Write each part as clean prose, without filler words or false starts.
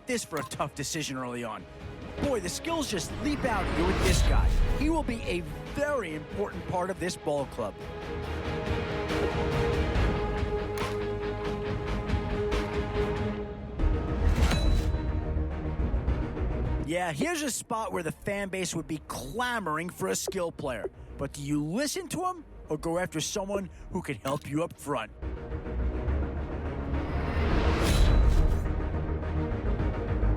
about this for a tough decision early on? Boy, the skills just leap out here with this guy. He will be a very important part of this ball club. Yeah, here's a spot where the fan base would be clamoring for a skill player. But do you listen to him or go after someone who can help you up front?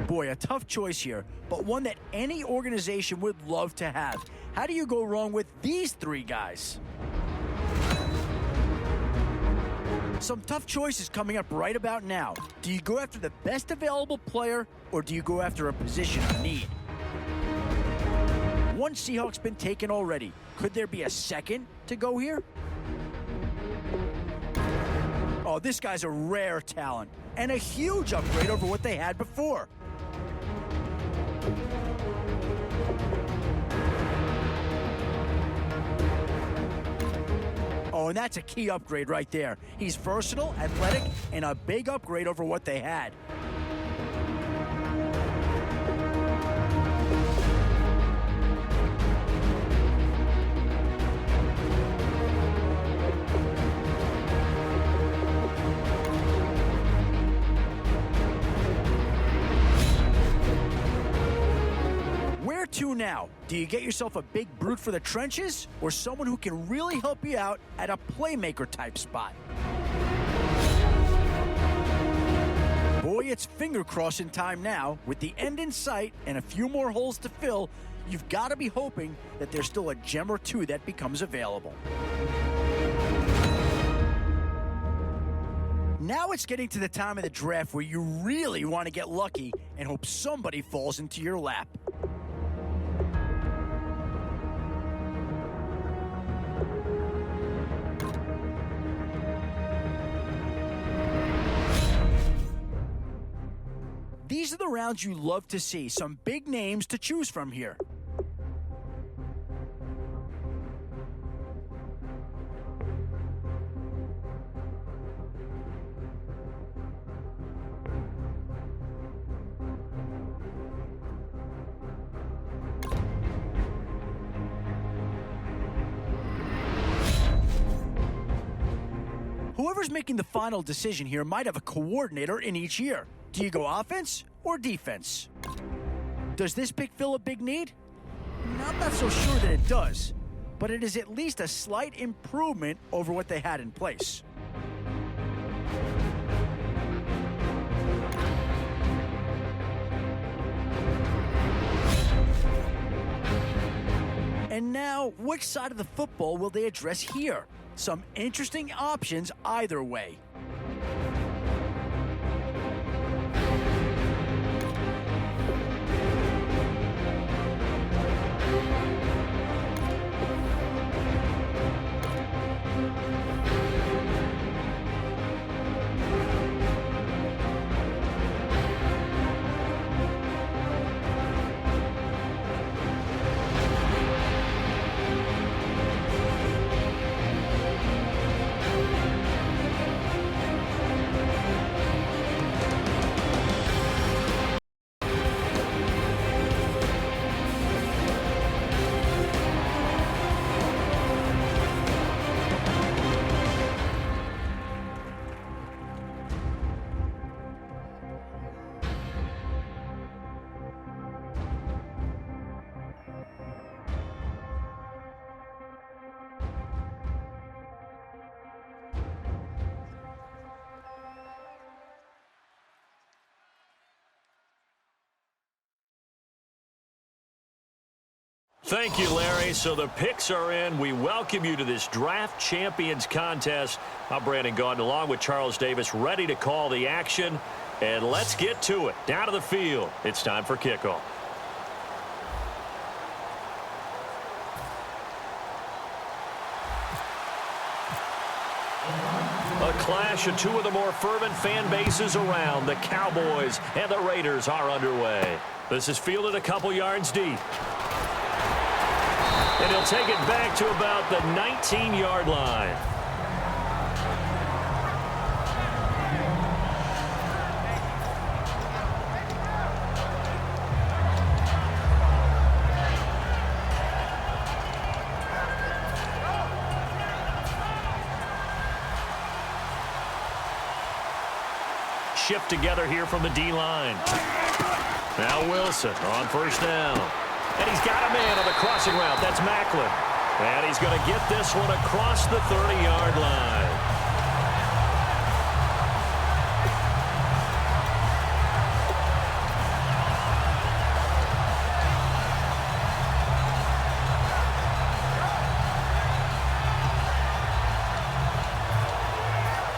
Boy, a tough choice here, but one that any organization would love to have. How do you go wrong with these three guys? Some tough choices coming up right about now. Do you go after the best available player, or do you go after a position of need? One Seahawk's been taken already. Could there be a second to go here? Oh, this guy's a rare talent, and a huge upgrade over what they had before. Oh, and that's a key upgrade right there. He's versatile, athletic, and a big upgrade over what they had. Where to now? Do you get yourself a big brute for the trenches, or someone who can really help you out at a playmaker type spot? Boy, it's finger crossing time now. With the end in sight and a few more holes to fill, you've got to be hoping that there's still a gem or two that becomes available. Now it's getting to the time of the draft where you really want to get lucky and hope somebody falls into your lap. These are the rounds you love to see. Some big names to choose from here. Whoever's making the final decision here might have a coordinator in each year. Do you go offense or defense? Does this pick fill a big need? I'm not so sure that it does, but it is at least a slight improvement over what they had in place. And now, which side of the football will they address here? Some interesting options either way. Thank you, Larry. So the picks are in. We welcome you to this Draft Champions contest. I'm Brandon Gaudin along with Charles Davis, ready to call the action. And let's get to it. Down to the field. It's time for kickoff. A clash of two of the more fervent fan bases around. The Cowboys and the Raiders are underway. This is fielded a couple yards deep. And he'll take it back to about the 19-yard line. shift together here from the D-line. Now Wilson on first down. And he's got a man on the crossing route. That's Macklin. And he's going to get this one across the 30-yard line.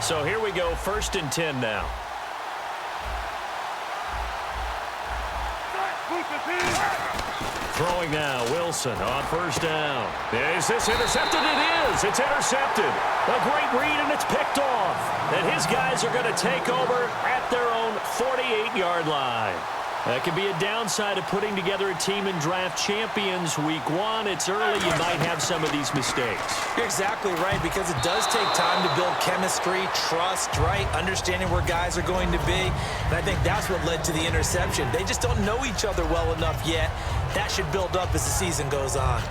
So here we go, 1st and 10 now. Throwing now, Wilson on first down. Is this intercepted? It is. It's intercepted. A great read, and it's picked off. And his guys are going to take over at their own 48-yard line. That could be a downside of putting together a team in Draft Champions Week 1. It's early. You might have some of these mistakes. You're exactly right, because it does take time to build chemistry, trust, right? Understanding where guys are going to be. And I think that's what led to the interception. They just don't know each other well enough yet. That should build up as the season goes on.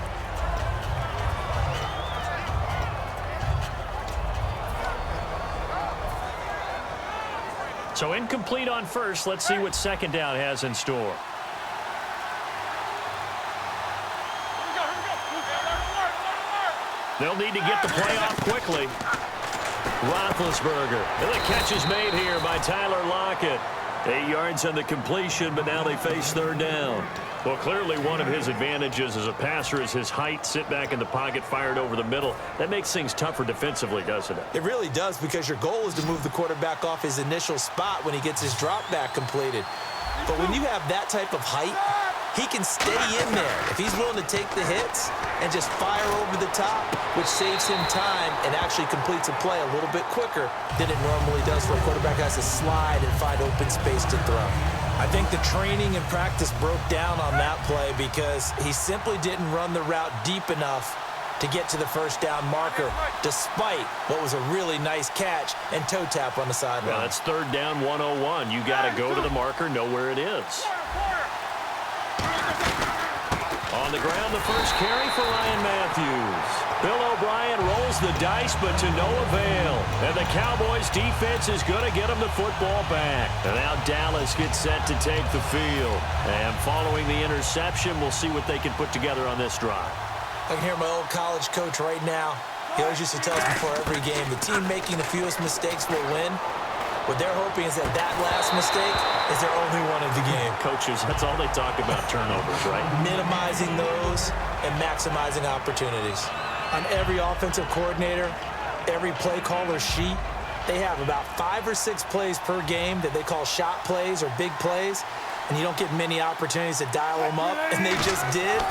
So incomplete on first. Let's see what second down has in store. They'll need to get the play off quickly. Roethlisberger. And the catch is made here by Tyler Lockett. 8 yards on the completion, but now they face third down. Well, clearly one of his advantages as a passer is his height. Sit back in the pocket, fired over the middle. That makes things tougher defensively, doesn't it? It really does, because your goal is to move the quarterback off his initial spot when he gets his drop back completed. But when you have that type of height, he can stay in there if he's willing to take the hits and just fire over the top, which saves him time and actually completes a play a little bit quicker than it normally does for a quarterback who has to slide and find open space to throw. I think the training and practice broke down on that play because he simply didn't run the route deep enough to get to the first down marker, despite what was a really nice catch and toe tap on the sideline. Well, that's third down 101. You got to go to the marker, know where it is. On the ground, the first carry for Ryan Matthews. Bill O'Brien rolls the dice, but to no avail. And the Cowboys' defense is going to get him the football back. And now Dallas gets set to take the field. And following the interception, we'll see what they can put together on this drive. I can hear my old college coach right now. He always used to tell us before every game, the team making the fewest mistakes will win. What they're hoping is that that last mistake is their only one of the game. Coaches, that's all they talk about, turnovers, right? Minimizing those and maximizing opportunities. On every offensive coordinator, every play caller sheet, they have about 5 or 6 plays per game that they call shot plays or big plays, and you don't get many opportunities to dial them up, and they just did,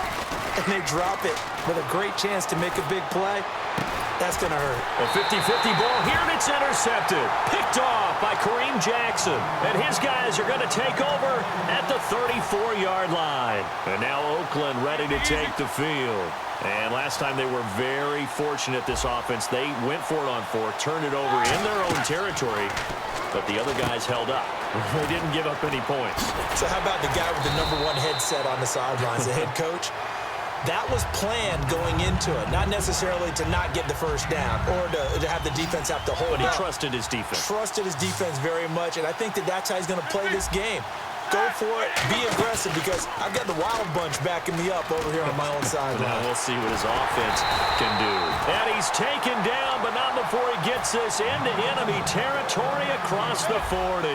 and they drop it with a great chance to make a big play. That's going to hurt. A 50-50 ball here, and it's intercepted. Picked off by Kareem Jackson. And his guys are going to take over at the 34-yard line. And now Oakland ready to take the field. And last time they were very fortunate, this offense. They went for it on 4, turned it over in their own territory, but the other guys held up. They didn't give up any points. So how about the guy with the #1 headset on the sidelines, the head coach? That was planned going into it, not necessarily to not get the first down or to have the defense have to hold But he up. trusted his defense. Trusted his defense very much, and I think that that's how he's going to play this game. Go for it, be aggressive, because I've got the wild bunch backing me up over here on my own sideline. Now we'll see what his offense can do. And he's taken down, but not before he gets this into enemy territory across the 40.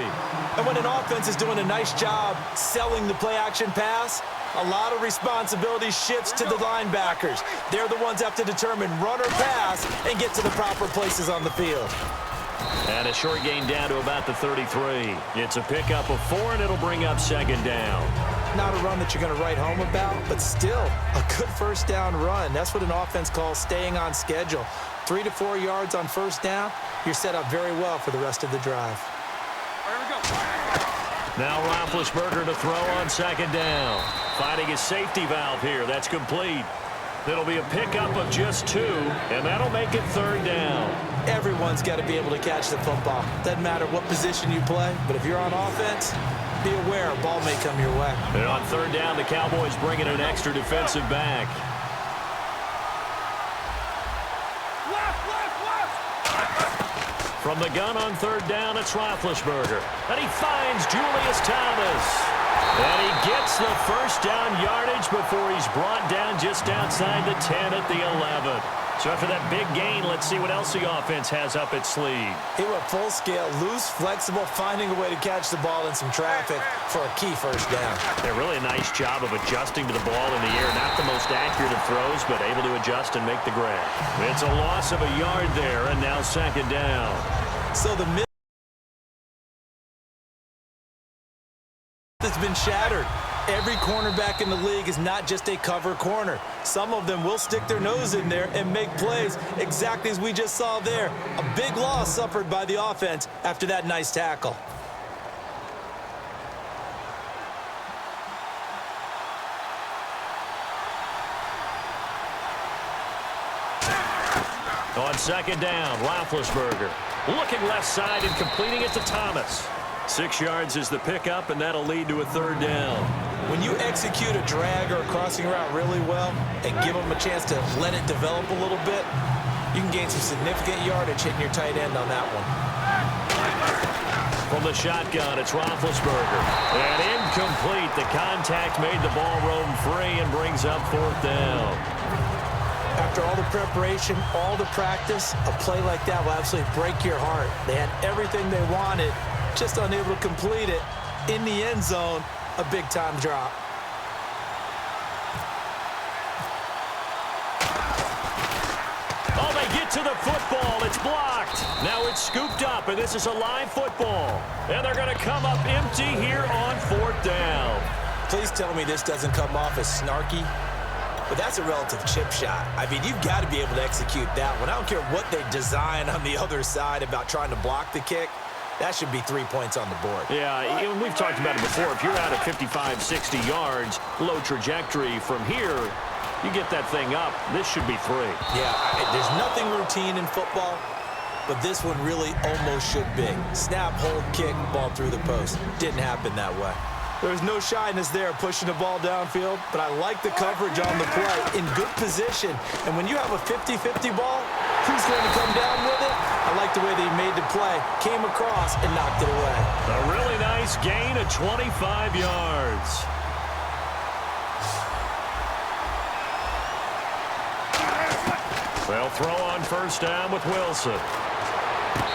And when an offense is doing a nice job selling the play-action pass, a lot of responsibility shifts to the linebackers. They're the ones that have to determine run or pass and get to the proper places on the field. And a short gain down to about the 33. It's a pickup of 4, and it'll bring up second down. Not a run that you're going to write home about, but still a good first down run. That's what an offense calls staying on schedule. 3 to 4 yards on first down, you're set up very well for the rest of the drive. Now Roethlisberger to throw on second down. Finding his safety valve here. That's complete. It'll be a pickup of just 2, and that'll make it third down. Everyone's got to be able to catch the football. Doesn't matter what position you play, but if you're on offense, be aware a ball may come your way. And on third down, the Cowboys bring in an extra defensive back. From the gun on third down, it's Roethlisberger. And he finds Julius Thomas. And he gets the first down yardage before he's brought down just outside the 10 at the 11. So after that big gain, let's see what else the offense has up its sleeve. He went full scale, loose, flexible, finding a way to catch the ball in some traffic for a key first down. Yeah, really a nice job of adjusting to the ball in the air. Not the most accurate of throws, but able to adjust and make the grab. It's a loss of a yard there, and now second down. So the myth has been shattered. Every cornerback in the league is not just a cover corner. Some of them will stick their nose in there and make plays, exactly as we just saw there. A big loss suffered by the offense after that nice tackle. On second down, Roethlisberger looking left side and completing it to Thomas. 6 yards is the pickup, and that'll lead to a third down. When you execute a drag or a crossing route really well and give them a chance to let it develop a little bit, you can gain some significant yardage hitting your tight end on that one. From the shotgun, it's Roethlisberger. And incomplete. The contact made the ball roam free and brings up fourth down. After all the preparation, all the practice, a play like that will absolutely break your heart. They had everything they wanted, just unable to complete it. In the end zone, a big-time drop. Oh, they get to the football. It's blocked. Now it's scooped up, and this is a live football. And they're going to come up empty here on fourth down. Please tell me this doesn't come off as snarky. But that's a relative chip shot. I mean, you've got to be able to execute that one. I don't care what they design on the other side about trying to block the kick. That should be 3 points on the board. Yeah, we've talked about it before. If you're out at 55, 60 yards, low trajectory from here, you get that thing up. This should be 3. Yeah, there's nothing routine in football, but this one really almost should be. Snap, hold, kick, ball through the post. Didn't happen that way. There's no shyness there pushing the ball downfield, but I like the coverage on the play in good position. And when you have a 50-50 ball, who's going to come down with it? I like the way they made the play, came across, and knocked it away. A really nice gain of 25 yards. They'll throw on first down with Wilson.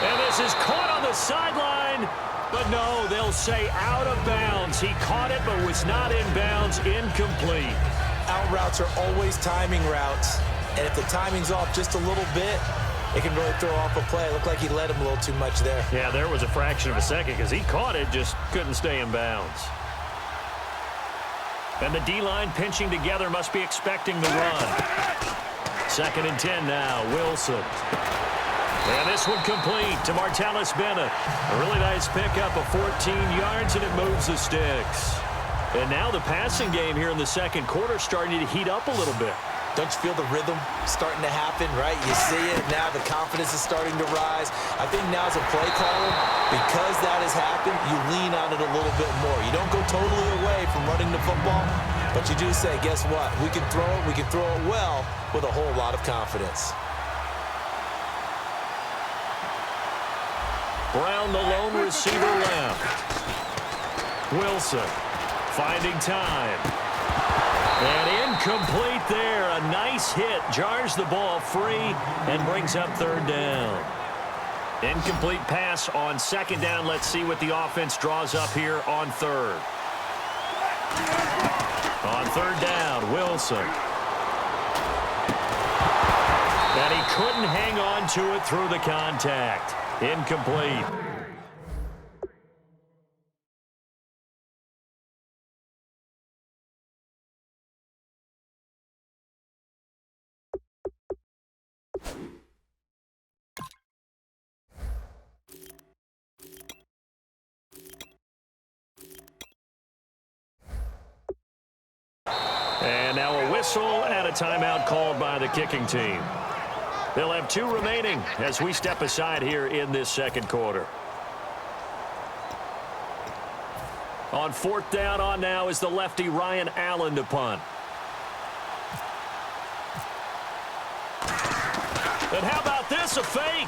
And this is caught on the sideline. But no, they'll say out of bounds. He caught it but was not in bounds. Incomplete. Out routes are always timing routes. And if the timing's off just a little bit, it can really throw off a play. It looked like he let him a little too much there. Yeah, there was a fraction of a second because he caught it, just couldn't stay in bounds. And the D-line pinching together must be expecting the run. Second and 10 now, Wilson. And this one complete to Martellus Bennett. A really nice pickup of 14 yards, and it moves the sticks. And now the passing game here in the second quarter starting to heat up a little bit. Don't you feel the rhythm starting to happen, right? You see it. Now the confidence is starting to rise. I think now as a play caller, because that has happened, you lean on it a little bit more. You don't go totally away from running the football, but you do say, guess what? We can throw it. We can throw it well with a whole lot of confidence. Brown, the lone receiver left. Wilson finding time. And incomplete there. A nice hit. Jars the ball free and brings up third down. Incomplete pass on second down. Let's see what the offense draws up here on third. On third down, Wilson. And he couldn't hang on to it through the contact. Incomplete. And now a whistle and a timeout called by the kicking team. They'll have 2 remaining as we step aside here in this second quarter. On fourth down on now is the lefty Ryan Allen to punt. And how about this, a fake?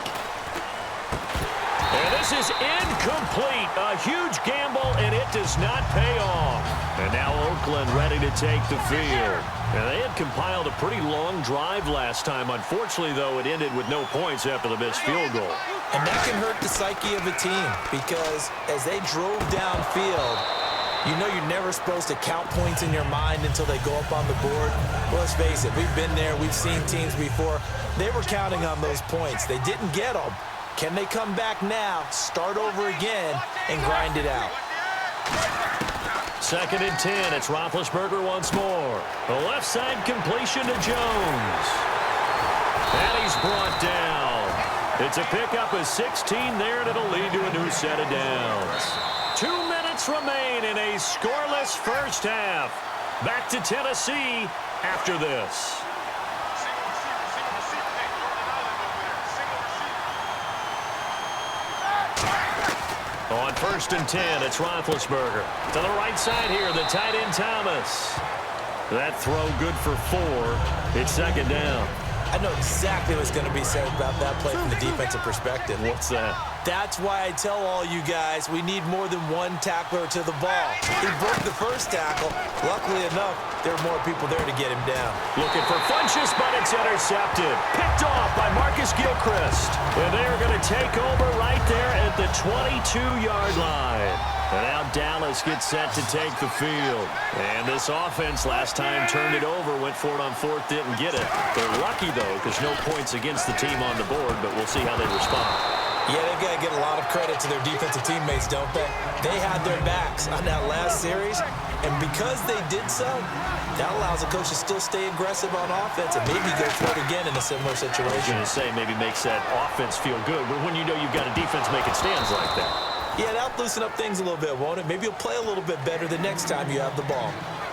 And this is incomplete. A huge gamble, and it does not pay off. And now Oakland ready to take the field. And they had compiled a pretty long drive last time. Unfortunately, though, it ended with no points after the missed field goal. And that can hurt the psyche of a team because as they drove downfield, you know you're never supposed to count points in your mind until they go up on the board. Well, let's face it, we've been there. We've seen teams before. They were counting on those points. They didn't get them. Can they come back now, start over again, and grind it out? 2nd and 10. It's Roethlisberger once more. The left side completion to Jones. And he's brought down. It's a pickup of 16 there, and it'll lead to a new set of downs. 2 minutes remain in a scoreless first half. Back to Tennessee after this. On 1st and 10, it's Roethlisberger. To the right side here, the tight end Thomas. That throw good for 4. It's 2nd down. I know exactly what's going to be said about that play from the defensive perspective. What's that? That's why I tell all you guys we need more than one tackler to the ball. He broke the first tackle. Luckily enough, there are more people there to get him down. Looking for Funchess, but it's intercepted. Picked off by Marcus Gilchrist. And they're going to take over right there at the 22-yard line. And now Dallas gets set to take the field. And this offense last time turned it over, went for it on 4th, didn't get it. They're lucky, though, because no points against the team on the board, but we'll see how they respond. Yeah, they've got to give a lot of credit to their defensive teammates, don't they? They had their backs on that last series, and because they did so, that allows the coach to still stay aggressive on offense and maybe go for it again in a similar situation. I was going to say maybe makes that offense feel good, but when you know you've got a defense making stands like that. Yeah, that'll loosen up things a little bit, won't it? Maybe you'll play a little bit better the next time you have the ball.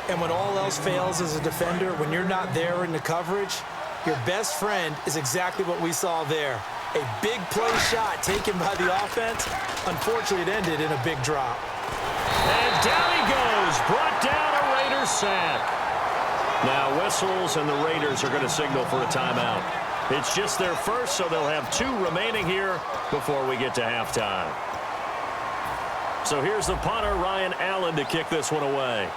And when all else fails as a defender, when you're not there in the coverage, your best friend is exactly what we saw there. A big play shot taken by the offense. Unfortunately, it ended in a big drop. And down he goes. Brought down a Raiders sack. Now whistles, and the Raiders are going to signal for a timeout. It's just their first, so they'll have 2 remaining here before we get to halftime. So here's the punter, Ryan Allen, to kick this one away.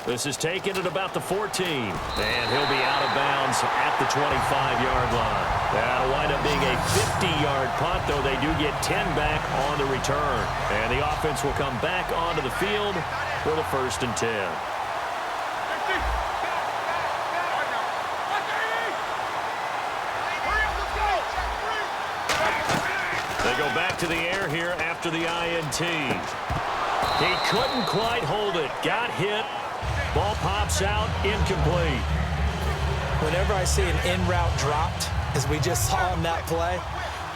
This is taken at about the 14. And he'll be out of bounds at the 25-yard line. That'll wind up being a 50-yard punt, though they do get 10 back on the return. And the offense will come back onto the field for the 1st and 10. They go back to the air here after the INT. He couldn't quite hold it. Got hit. Ball pops out, incomplete. Whenever I see an in-route dropped, as we just saw on that play,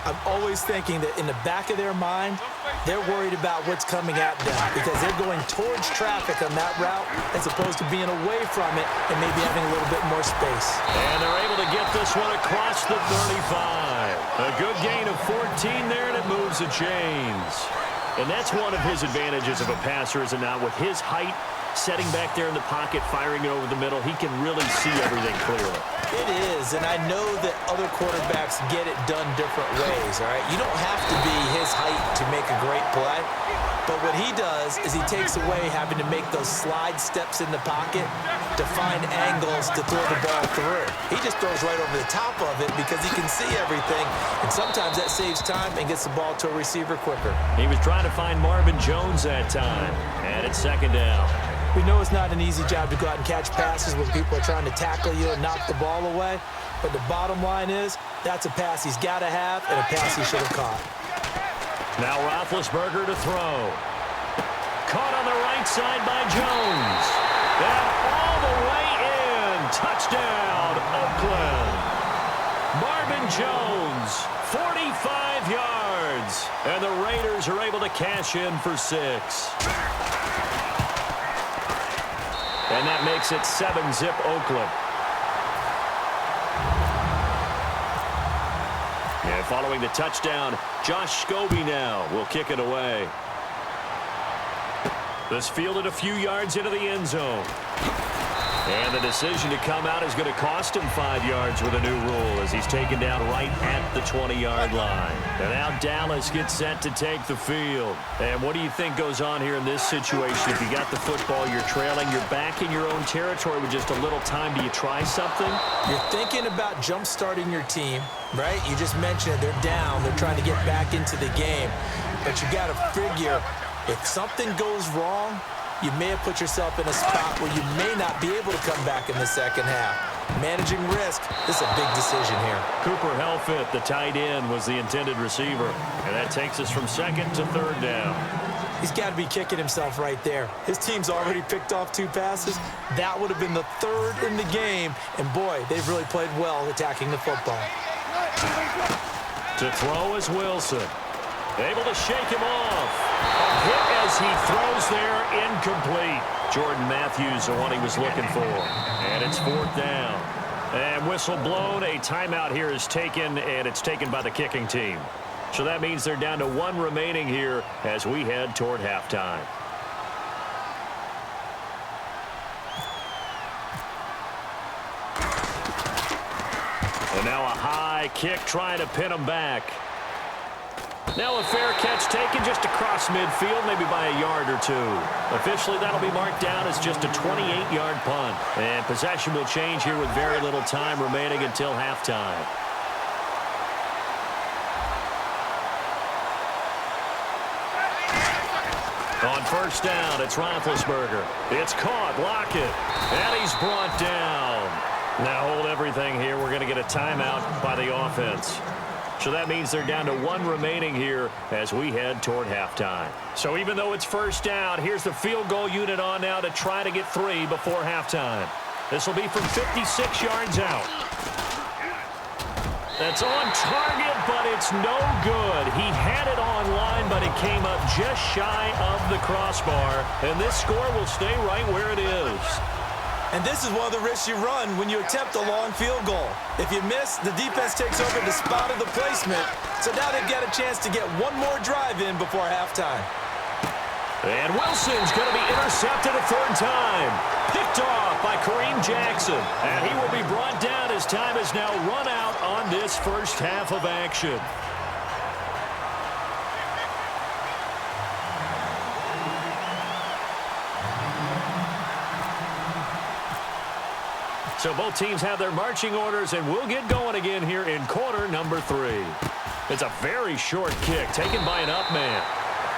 I'm always thinking that in the back of their mind, they're worried about what's coming at them because they're going towards traffic on that route as opposed to being away from it and maybe having a little bit more space. And they're able to get this one across the 35. A good gain of 14 there, and it moves the chains. And that's one of his advantages of a passer, is it not? With his height, setting back there in the pocket, firing it over the middle, he can really see everything clearly. It is, and I know that other quarterbacks get it done different ways, all right? You don't have to be his height to make a great play, but what he does is he takes away having to make those slide steps in the pocket to find angles to throw the ball through. He just throws right over the top of it because he can see everything, and sometimes that saves time and gets the ball to a receiver quicker. He was trying to find Marvin Jones that time, and it's 2nd down. We know it's not an easy job to go out and catch passes when people are trying to tackle you and knock the ball away. But the bottom line is, that's a pass he's got to have and a pass he should have caught. Now Roethlisberger to throw. Caught on the right side by Jones. And all the way in. Touchdown, Oakland. Marvin Jones, 45 yards. And the Raiders are able to cash in for 6. And that makes it 7-zip Oakland. And following the touchdown, Josh Scobie now will kick it away. This fielded a few yards into the end zone. And the decision to come out is going to cost him 5 yards with a new rule as he's taken down right at the 20-yard line. And now Dallas gets set to take the field. And what do you think goes on here in this situation? If you got the football, you're trailing, you're back in your own territory with just a little time. Do you try something? You're thinking about jump-starting your team, right? You just mentioned it. They're down. They're trying to get back into the game. But you got to figure if something goes wrong, you may have put yourself in a spot where you may not be able to come back in the second half. Managing risk, this is a big decision here. Cooper Helfett, the tight end, was the intended receiver. And that takes us from second to third down. He's got to be kicking himself right there. His team's already picked off 2 passes. That would have been the 3rd in the game. And, boy, they've really played well attacking the football. To throw is Wilson. Able to shake him off. A hit as he throws there, incomplete. Jordan Matthews, the one he was looking for. And it's 4th down. And whistle blown. A timeout here is taken, and it's taken by the kicking team. So that means they're down to 1 remaining here as we head toward halftime. And now a high kick trying to pin him back. Now a fair catch taken just across midfield, maybe by a yard or 2. Officially, that'll be marked down as just a 28-yard punt. And possession will change here with very little time remaining until halftime. On first down, it's Roethlisberger. It's caught, Lockett, and he's brought down. Now hold everything here. We're going to get a timeout by the offense. So that means they're down to 1 remaining here as we head toward halftime. So even though it's first down, here's the field goal unit on now to try to get 3 before halftime. This will be from 56 yards out. That's on target, but it's no good. He had it on line, but it came up just shy of the crossbar. And this score will stay right where it is. And this is one of the risks you run when you attempt a long field goal. If you miss, the defense takes over the spot of the placement. So now they've got a chance to get 1 more drive in before halftime. And Wilson's going to be intercepted a 3rd time. Picked off by Kareem Jackson. And he will be brought down as time is now run out on this first half of action. So both teams have their marching orders, and we'll get going again here in quarter number 3. It's a very short kick taken by an up man.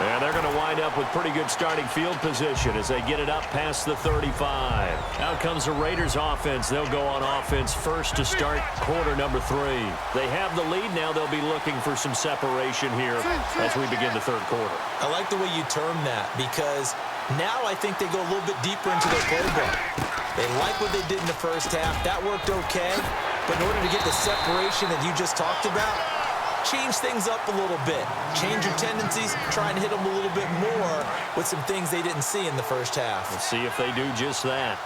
And they're going to wind up with pretty good starting field position as they get it up past the 35. Out comes the Raiders offense. They'll go on offense first to start quarter number 3. They have the lead now. They'll be looking for some separation here as we begin the 3rd quarter. I like the way you term that because now I think they go a little bit deeper into their playbook. They like what they did in the first half. That worked okay. But in order to get the separation that you just talked about, change things up a little bit. Change your tendencies. Try and hit them a little bit more with some things they didn't see in the first half. Let's see if they do just that.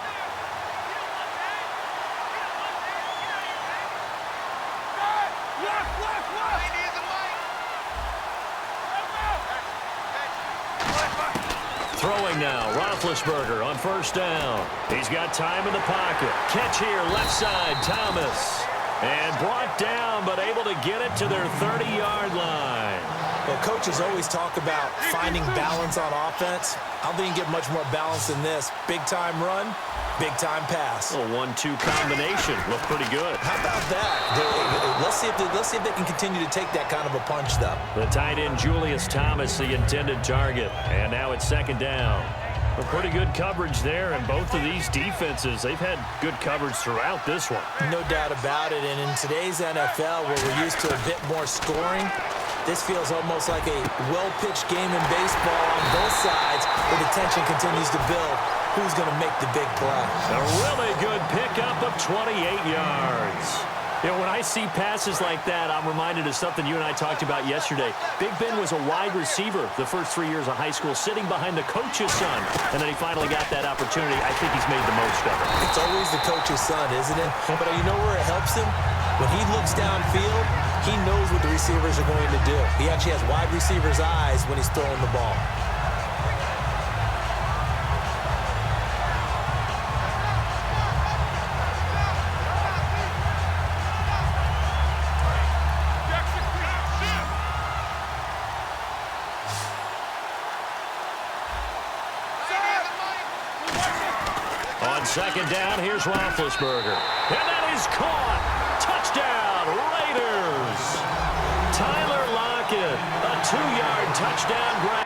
Throwing now, Roethlisberger on first down. He's got time in the pocket. Catch here, left side, Thomas. And brought down, but able to get it to their 30-yard line. Well, coaches always talk about finding balance on offense. I don't think you can get much more balance than this. Big-time run, big-time pass. A 1-2 combination. Looked pretty good. How about that? Let's see if they can continue to take that kind of a punch, though. The tight end, Julius Thomas, the intended target. And now it's 2nd down. Well, pretty good coverage there, and both of these defenses, they've had good coverage throughout this one. No doubt about it, and in today's NFL, where we're used to a bit more scoring, this feels almost like a well-pitched game in baseball on both sides, where the tension continues to build. Who's going to make the big play? A really good pickup of 28 yards. You know, when I see passes like that, I'm reminded of something you and I talked about yesterday. Big Ben was a wide receiver the first 3 years of high school, sitting behind the coach's son, and then he finally got that opportunity. I think he's made the most of it. It's always the coach's son, isn't it? But you know where it helps him? When he looks downfield, he knows what the receivers are going to do. He actually has wide receivers' eyes when he's throwing the ball. second down, here's Roethlisberger. And that is caught. Touchdown, Raiders. Tyler Lockett, a 2-yard touchdown grab.